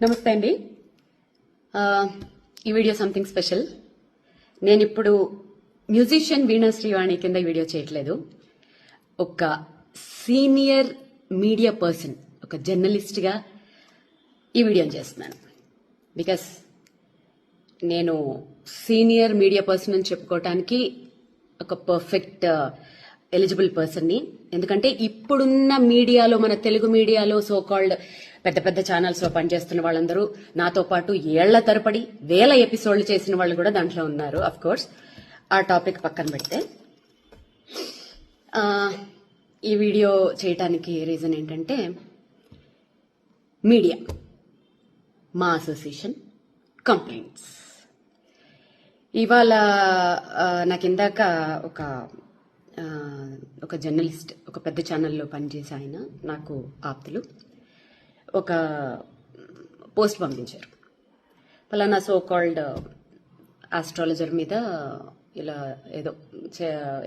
నమస్తే అండి. ఈ వీడియో సంథింగ్ స్పెషల్. నేను ఇప్పుడు మ్యూజిషియన్ వీణా శ్రీవాణి కింద ఈ వీడియో చేయట్లేదు. ఒక సీనియర్ మీడియా పర్సన్, ఒక జర్నలిస్ట్గా ఈ వీడియోని చేస్తున్నాను. బికాస్ నేను సీనియర్ మీడియా పర్సన్ అని చెప్పుకోవటానికి ఒక పర్ఫెక్ట్ ఎలిజిబుల్ పర్సన్ని. ఎందుకంటే ఇప్పుడున్న మీడియాలో, మన తెలుగు మీడియాలో సో కాల్డ్ పెద్ద పెద్ద ఛానల్స్ లో పనిచేస్తున్న వాళ్ళందరూ నాతో పాటు ఏళ్ల తరపడి 1000 ఎపిసోడ్లు చేసిన వాళ్ళు కూడా దాంట్లో ఉన్నారు. అఫ్ కోర్స్ ఆ టాపిక్ పక్కన పెడితే ఈ వీడియో చేయటానికి రీజన్ ఏంటంటే, మీడియా, మా అసోసియేషన్ కంప్లైంట్స్. ఇవాళ నాకు ఇందాక ఒక జర్నలిస్ట్, ఒక పెద్ద ఛానల్లో పనిచేసే ఆయన, నాకు ఆప్తులు, ఒక పోస్ట్ పంపించారు. పలానా సో కాల్డ్ ఆస్ట్రాలజర్ మీద ఇలా ఏదో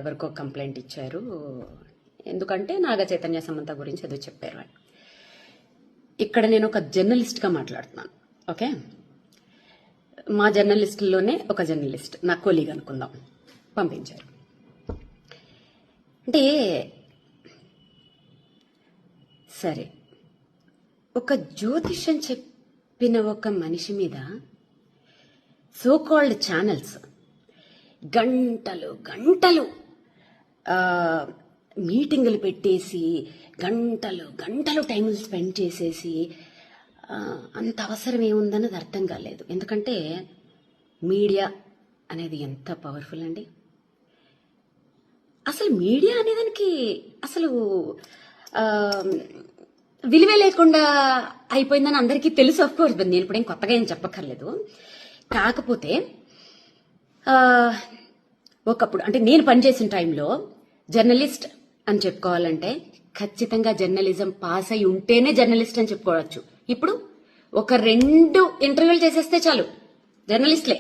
ఎవరికో కంప్లైంట్ ఇచ్చారు, ఎందుకంటే నాగ చైతన్య సమంత గురించి ఏదో చెప్పారు అని. ఇక్కడ నేను ఒక జర్నలిస్ట్గా మాట్లాడుతున్నాను. ఓకే, మా జర్నలిస్టుల్లోనే ఒక జర్నలిస్ట్, నా కొలీగ్ అనుకుందాం, పంపించారు. అంటే సరే, ఒక జ్యోతిష్యం చెప్పిన ఒక మనిషి మీద సో కాల్డ్ ఛానల్స్ గంటలు గంటలు మీటింగులు పెట్టేసి గంటలు గంటలు టైం స్పెండ్ చేసేసి అంత అవసరం ఏముందన్నది అర్థం కాలేదు. ఎందుకంటే మీడియా అనేది ఎంత పవర్ఫుల్ అండి. అసలు మీడియా అనేదానికి అసలు విలువే లేకుండా అయిపోయిందని అందరికీ తెలుసు. ఆఫ్ కోర్స్ నేను ఇప్పుడేం కొత్తగా ఏం చెప్పక్కర్లేదు. కాకపోతే ఒకప్పుడు, అంటే నేను పనిచేసిన టైంలో జర్నలిస్ట్ అని చెప్పుకోవాలంటే ఖచ్చితంగా జర్నలిజం పాస్ అయి ఉంటేనే జర్నలిస్ట్ అని చెప్పుకోవచ్చు. ఇప్పుడు ఒక 2 ఇంటర్వ్యూలు చేసేస్తే చాలు జర్నలిస్ట్లే.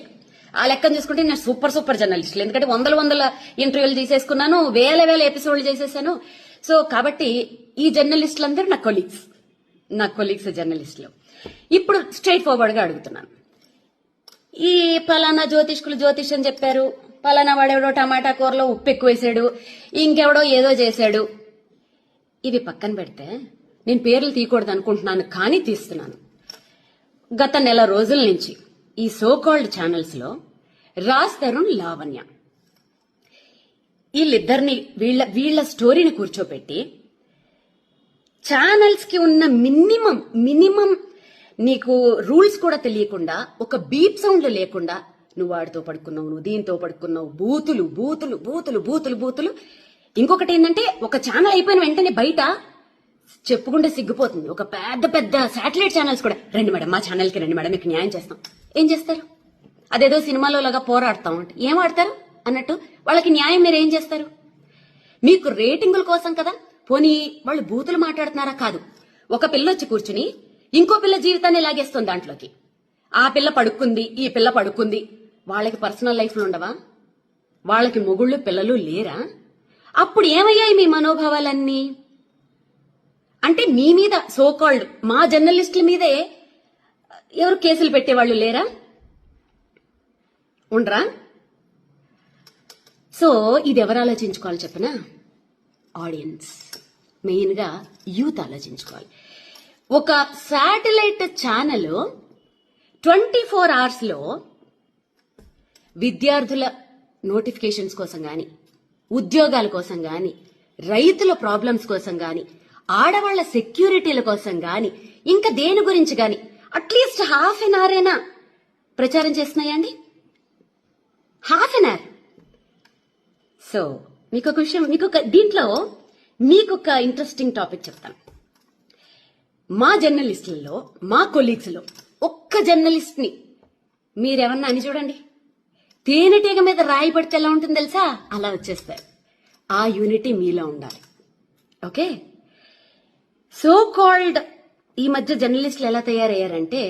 ఆ లెక్కను చూసుకుంటే నేను సూపర్ జర్నలిస్టులు. ఎందుకంటే వందల ఇంటర్వ్యూలు తీసేసుకున్నాను, 1000 ఎపిసోడ్లు చేసేసాను. సో కాబట్టి ఈ జర్నలిస్టులందరూ నా కొలీగ్స్ జర్నలిస్టులు. ఇప్పుడు స్ట్రైట్ ఫార్వర్డ్ గా అడుగుతున్నాను. ఈ పలానా జ్యోతిష్యం చెప్పారు, పలానా వాడెవడో టమాటా కూరలో ఉప్పు ఎక్కువ వేసాడు, ఇంకెవడో ఏదో చేశాడు, ఇవి పక్కన పెడితే, నేను పేర్లు తీయకూడదు అనుకుంటున్నాను కానీ తీస్తున్నాను. గత నెల రోజుల నుంచి ఈ సో కాల్డ్ ఛానల్స్ లో రాజ్ తరుణ్, లావణ్య, వీళ్ళిద్దరిని వీళ్ళ స్టోరీని కూర్చోబెట్టి ఛానల్స్ కి ఉన్న మినిమం నీకు రూల్స్ కూడా తెలియకుండా, ఒక బీప్ సౌండ్లు లేకుండా, నువ్వు వాడితో పడుకున్నావు, నువ్వు దీంతో పడుకున్నావు, బూతులు బూతులు బూతులు బూతులు బూతులు. ఇంకొకటి ఏంటంటే, ఒక ఛానల్ అయిపోయిన వెంటనే బయట చెప్పుకుంటే సిగ్గిపోతుంది, ఒక పెద్ద శాటిలైట్ ఛానల్స్ కూడా, రండి మేడం మా ఛానల్కి రండి మేడం, మీకు న్యాయం చేస్తాం. ఏం చేస్తారు? అదేదో సినిమాలో లాగా పోరాడతాం అంటే ఏం ఆడతారు అన్నట్టు వాళ్ళకి న్యాయం మీరు ఏం చేస్తారు? మీకు రేటింగుల కోసం కదా. పోనీ వాళ్ళు బూతులు మాట్లాడుతున్నారా? కాదు, ఒక పిల్ల వచ్చి కూర్చుని ఇంకో పిల్ల జీవితాన్ని లాగేస్తుంది దాంట్లోకి. ఆ పిల్ల పడుకుంది, ఈ పిల్ల పడుకుంది. వాళ్ళకి పర్సనల్ లైఫ్లు ఉండవా? వాళ్ళకి మొగుళ్ళు పిల్లలు లేరా? అప్పుడు ఏమయ్యాయి మీ మనోభావాలన్నీ? అంటే మీ మీద సో కాల్డ్ మా జర్నలిస్టుల మీదే ఎవరు కేసులు పెట్టేవాళ్ళు లేరా? ఉండరా? సో ఇది ఎవరు ఆలోచించుకోవాలి చెప్పనా? ఆడియన్స్, మెయిన్ గా యూత్ ఆలోచించుకోవాలి. ఒక శాటిలైట్ ఛానల్ 24 hours లో విద్యార్థుల నోటిఫికేషన్స్ కోసం గాని, ఉద్యోగాల కోసం గాని, రైతుల ప్రాబ్లమ్స్ కోసం గాని, ఆడవాళ్ల సెక్యూరిటీల కోసం గాని, ఇంకా దేని గురించి గాని అట్లీస్ట్ ½ an hour అయినా ప్రచారం చేస్తున్నాయండి. ½ an hour. సో మీకు ఒక విషయం, దీంట్లో మీకు ఒక ఇంట్రెస్టింగ్ టాపిక్ చెప్తాను. మా జర్నలిస్టులలో, మా కొలీగ్స్ లో ఒక్క జర్నలిస్ట్ ని మీరేమన్నా అని చూడండి, తేనెటీగ మీద రాయి పడితే ఎలా ఉంటుంది తెలుసా? అలా వచ్చేస్తారు. ఆ యూనిటీ మీలో ఉండాలి. ఓకే, సో కాల్డ్ ఈ మధ్య జర్నలిస్టులు ఎలా తయారయ్యారంటే,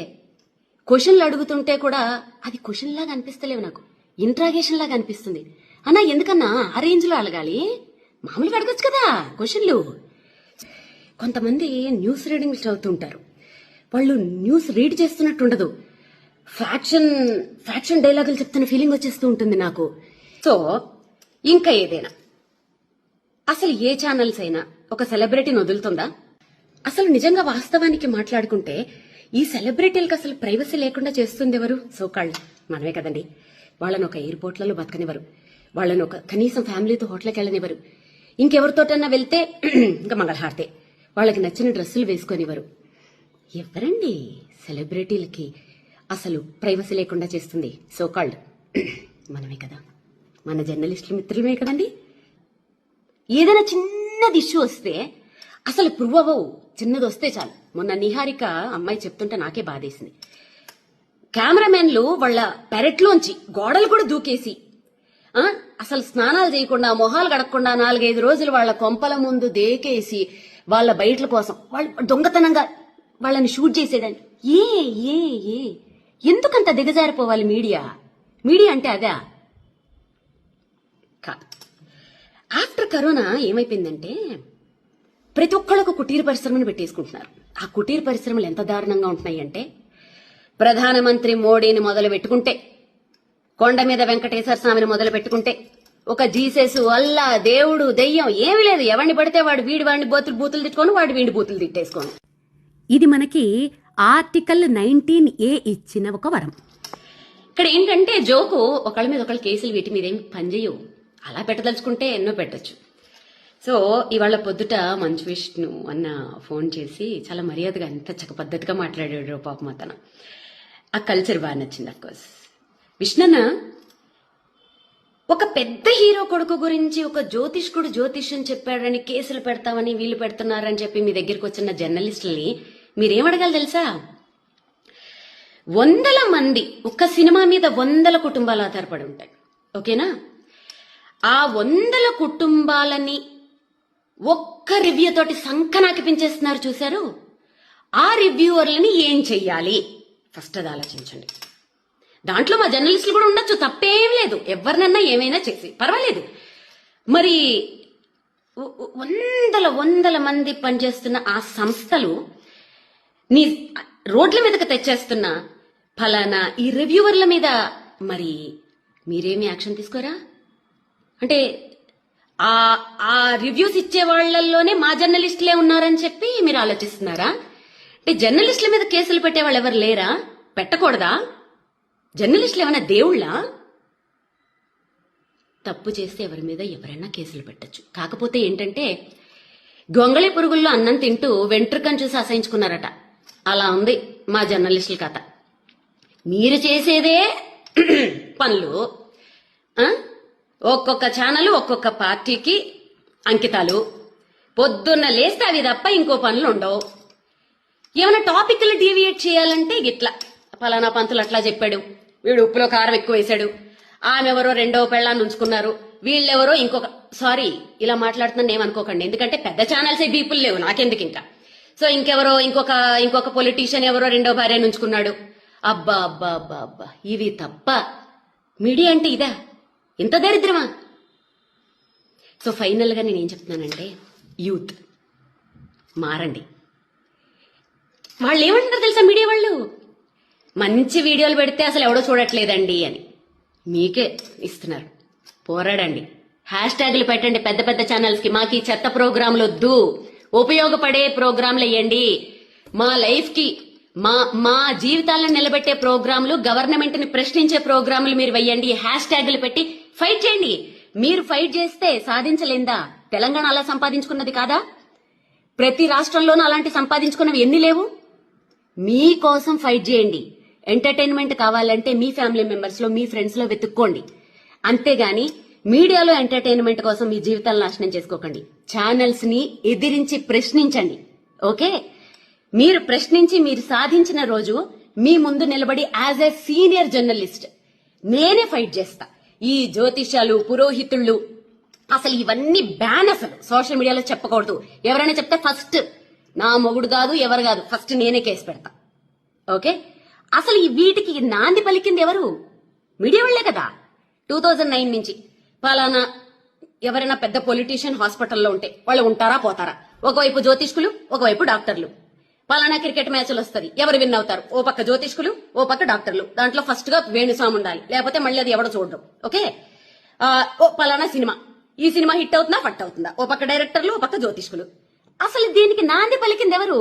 క్వశ్చన్లు అడుగుతుంటే కూడా అది క్వశ్చన్ లాగా అనిపిస్తలేవు, నాకు ఇంట్రాగేషన్ లాగా అనిపిస్తుంది. అన్నా ఎందుకన్నా ఆ రేంజ్ లో అడగాలి? మామూలుగా అడగచ్చు కదా క్వశ్చన్లు. కొంతమంది న్యూస్ రీడింగ్స్ చదువుతుంటారు, వాళ్ళు న్యూస్ రీడ్ చేస్తున్నట్టు ఉండదు. ఫ్యాక్షన్ డైలాగులు చెప్తున్న ఫీలింగ్ వచ్చేస్తూ ఉంటుంది నాకు. సో ఇంకా ఏదైనా అసలు ఏ ఛానల్స్ అయినా ఒక సెలబ్రిటీని వదులుతుందా? అసలు నిజంగా వాస్తవానికి మాట్లాడుకుంటే ఈ సెలబ్రిటీలకు అసలు ప్రైవసీ లేకుండా చేస్తుంది ఎవరు? సోకాళ్ళు మనమే కదండి. వాళ్ళని ఒక ఎయిర్పోర్ట్లలో బతకనివ్వరు, వాళ్ళని ఒక కనీసం ఫ్యామిలీతో హోటల్కి వెళ్ళనివ్వరు, ఇంకెవరితోటన్నా వెళ్తే ఇంకా మంగళహారతే, వాళ్ళకి నచ్చిన డ్రెస్సులు వేసుకొనివ్వరు. ఎవరండి సెలబ్రిటీలకి అసలు ప్రైవసీ లేకుండా చేస్తుంది? సోకాల్డ్ మనమే కదా, మన జర్నలిస్టులు మిత్రులమే కదండి. ఏదైనా చిన్నది ఇష్యూ వస్తే అసలు ప్రూవ్ అవ్వవు, చిన్నది వస్తే చాలు. మొన్న నిహారిక అమ్మాయి చెప్తుంటే నాకే బాధేసింది. కెమెరామెన్లు వాళ్ళ పెరట్లోంచి గోడలు కూడా దూకేసి అసలు స్నానాలు చేయకుండా మొహాలు గడకుండా 4-5 రోజులు వాళ్ళ కొంపల ముందు దేకేసి వాళ్ళ బయటల కోసం వాళ్ళు దొంగతనంగా వాళ్ళని షూట్ చేసేదాన్ని. ఏ ఏ ఏ ఎందుకంత దిగజారిపోవాలి మీడియా? మీడియా అంటే అదా? కాదు. ఆఫ్టర్ కరోనా ఏమైపోయిందంటే ప్రతి ఒక్కళ్ళకు కుటీర పరిశ్రమను పెట్టేసుకుంటున్నారు. ఆ కుటీర పరిశ్రమలు ఎంత దారుణంగా ఉంటున్నాయి అంటే, ప్రధానమంత్రి మోడీని మొదలు పెట్టుకుంటే, కొండ మీద వెంకటేశ్వర స్వామిని మొదలు పెట్టుకుంటే, ఒక జీసస్, అల్లా, దేవుడు, దెయ్యం ఏమీ లేదు. ఎవరిని పడితే వాడు వాడిని బూతులు తిట్టుకొని, వాడు వీడి బూతులు తిట్టేసుకోను. ఇది మనకి ఆర్టికల్ 19A ఇచ్చిన ఒక వరం. ఇక్కడ ఏంటంటే జోకు, ఒకళ్ళ మీద ఒకళ్ళ కేసులు వీటి మీద ఏమి పనిచేయవు. అలా పెట్టదలుచుకుంటే ఎన్నో పెట్టచ్చు. సో ఇవాళ పొద్దుట మంచు విష్ణు అన్న ఫోన్ చేసి చాలా మర్యాదగా ఎంత చక్క పద్ధతిగా మాట్లాడాడు పాపం అతను. ఆ కల్చర్ బాగా నచ్చింది. అఫ్కోర్స్ విష్ణన్న ఒక పెద్ద హీరో కొడుకు గురించి ఒక జ్యోతిష్కుడు జ్యోతిష్యం చెప్పాడని కేసులు పెడతామని వీళ్ళు పెడుతున్నారని చెప్పి మీ దగ్గరికి వచ్చిన జర్నలిస్టులని మీరేమడగాలి తెలుసా? 100 మంది, ఒక్క సినిమా మీద 100 కుటుంబాలు ఆధారపడి ఉంటాయి. ఓకేనా? ఆ 100 కుటుంబాలని ఒక్క రివ్యూ తోటి సంకనాకిపించేస్తున్నారు చూశారు. ఆ రివ్యూవర్లని ఏం చెయ్యాలి ఫస్ట్ అది ఆలోచించండి. దాంట్లో మా జర్నలిస్టులు కూడా ఉండొచ్చు, తప్పేం లేదు. ఎవరినన్నా ఏమైనా చేసి పర్వాలేదు. మరి 100 మంది పనిచేస్తున్న ఆ సంస్థలు నీ రోడ్ల మీదకి తెచ్చేస్తున్న ఫలానా ఈ రివ్యూవర్ల మీద మరి మీరేమి యాక్షన్ తీసుకోరా? అంటే ఆ రివ్యూస్ ఇచ్చే వాళ్లలోనే మా జర్నలిస్టులే ఉన్నారని చెప్పి మీరు ఆలోచిస్తున్నారా? అంటే జర్నలిస్టుల మీద కేసులు పెట్టే వాళ్ళు ఎవరు లేరా? పెట్టకూడదా? జర్నలిస్టులు ఏమైనా దేవుళ్ళా? తప్పు చేస్తే ఎవరి మీద ఎవరైనా కేసులు పెట్టచ్చు. కాకపోతే ఏంటంటే గొంగళి పురుగుల్లో అన్నం తింటూ వెంట్రుకను చూసి అసహించుకున్నారట. అలా ఉంది మా జర్నలిస్టుల కథ. మీరు చేసేదే పనులు, ఒక్కొక్క ఛానల్ ఒక్కొక్క పార్టీకి అంకితాలు. పొద్దున్న లేస్తే అవి తప్ప ఇంకో పనులు ఉండవు. ఏమైనా టాపిక్లు డీవియేట్ చేయాలంటే గిట్లా ఫలానా పంతులు అట్లా చెప్పాడు, వీడు ఉప్పులో కారం ఎక్కువ వేశాడు, ఆమె ఎవరో 2వ పెళ్ళాన్ని ఉంచుకున్నారు, వీళ్ళెవరో ఇంకొక. సారీ ఇలా మాట్లాడుతున్నాను ఏమనుకోకండి, ఎందుకంటే పెద్ద ఛానల్స్ బీపుల్ లేవు నాకెందుకు ఇంకా. సో ఇంకెవరో ఇంకొక పొలిటీషియన్ ఎవరో 2వ భార్యను ఉంచుకున్నాడు. అబ్బా అబ్బా అబ్బా అబ్బా, ఇవి తప్ప మీడియా అంటే ఇదా? ఇంత దరిద్రమా? సో ఫైనల్ గా నేనేం చెప్తున్నానంటే, యూత్ మారండి. వాళ్ళు ఏమంటున్నారు తెలుసా మీడియా వాళ్ళు? మంచి వీడియోలు పెడితే అసలు ఎవడో చూడట్లేదండి అని మీకే ఇస్తున్నారు. పోరాడండి, హ్యాష్ట్యాగులు పెట్టండి పెద్ద పెద్ద ఛానల్స్ కి. మాకు ఈ చెత్త ప్రోగ్రాంలు వద్దు, ఉపయోగపడే ప్రోగ్రాంలు వేయండి. మా లైఫ్ కి మా జీవితాలను నిలబెట్టే ప్రోగ్రాంలు, గవర్నమెంట్ ని ప్రశ్నించే ప్రోగ్రాంలు మీరు వెయ్యండి. హ్యాష్ట్యాగులు పెట్టి ఫైట్ చేయండి. మీరు ఫైట్ చేస్తే సాధించలేందా? తెలంగాణ అలా సంపాదించుకున్నది కాదా? ప్రతి రాష్ట్రంలోనూ అలాంటి సంపాదించుకున్నవి ఎన్ని లేవు? మీకోసం ఫైట్ చేయండి. ఎంటర్టైన్మెంట్ కావాలంటే మీ ఫ్యామిలీ మెంబర్స్ లో, మీ ఫ్రెండ్స్ లో వెతుక్కోండి. అంతేగాని మీడియాలో ఎంటర్టైన్మెంట్ కోసం మీ జీవితాలను నాశనం చేసుకోకండి. ఛానల్స్ ని ఎదిరించి ప్రశ్నించండి. ఓకే? మీరు ప్రశ్నించి మీరు సాధించిన రోజు మీ ముందు నిలబడి యాజ్ ఎ సీనియర్ జర్నలిస్ట్ నేనే ఫైట్ చేస్తా. ఈ జ్యోతిష్యాలు, పురోహితుళ్ళు, అసలు ఇవన్నీ బ్యాన్. అసలు సోషల్ మీడియాలో చెప్పకూడదు. ఎవరైనా చెప్తే ఫస్ట్ నా మొగుడు కాదు, ఎవరు కాదు, ఫస్ట్ నేనే కేసు పెడతా. ఓకే? అసలు ఈ వీటికి నాంది పలికింది ఎవరు? మీడియా వాళ్లే కదా. 2009 నుంచి పలానా ఎవరైనా పెద్ద పొలిటీషియన్ హాస్పిటల్లో ఉంటే వాళ్ళు ఉంటారా పోతారా? ఒకవైపు జ్యోతిష్కులు, ఒకవైపు డాక్టర్లు. పలానా క్రికెట్ మ్యాచ్లు వస్తది, ఎవరు విన్ అవుతారు? ఓ పక్క జ్యోతిష్కులు, ఓ పక్క డాక్టర్లు. దాంట్లో ఫస్ట్ గా వేణుస్వామి ఉండాలి, లేకపోతే మళ్ళీ అది ఎవడో చూడడం. ఓకే, ఓ పలానా సినిమా, ఈ సినిమా హిట్ అవుతుందా ఫట్ అవుతుందా? ఓ పక్క డైరెక్టర్లు, ఓ పక్క జ్యోతిష్కులు. అసలు దీనికి నాంది పలికింది ఎవరు?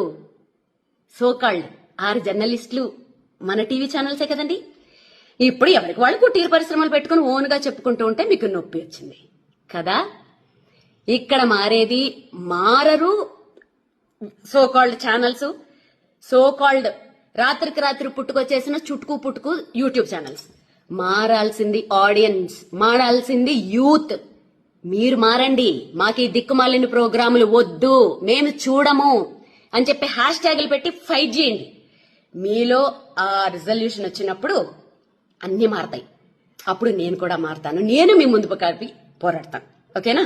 సోకాల్డ్ 6 జర్నలిస్టులు, మన టీవీ ఛానల్సే కదండి. ఇప్పుడు ఎవరికి వాళ్ళు కుటీర పరిశ్రమలు పెట్టుకుని ఓన్ గా చెప్పుకుంటూ ఉంటే మీకు నొప్పి వచ్చింది కదా. ఇక్కడ మారేది మారరు సోకాల్డ్ ఛానల్స్, సోకాల్డ్ రాత్రికి రాత్రి పుట్టుకొచ్చేసిన చుట్టుకు పుట్టుకు యూట్యూబ్ ఛానల్స్. మారాల్సింది ఆడియన్స్, మారాల్సింది యూత్. మీరు మారండి. మాకు ఈ దిక్కుమాలిన ప్రోగ్రాములు వద్దు, మేము చూడము అని చెప్పి హ్యాష్ ట్యాగులు పెట్టి ఫైట్ చేయండి. మీలో ఆ రిజల్యూషన్ వచ్చినప్పుడు అన్ని మారతాయి. అప్పుడు నేను కూడా మారతాను, నేను మీ ముందు కలిపి పోరాడతాను. ఓకేనా?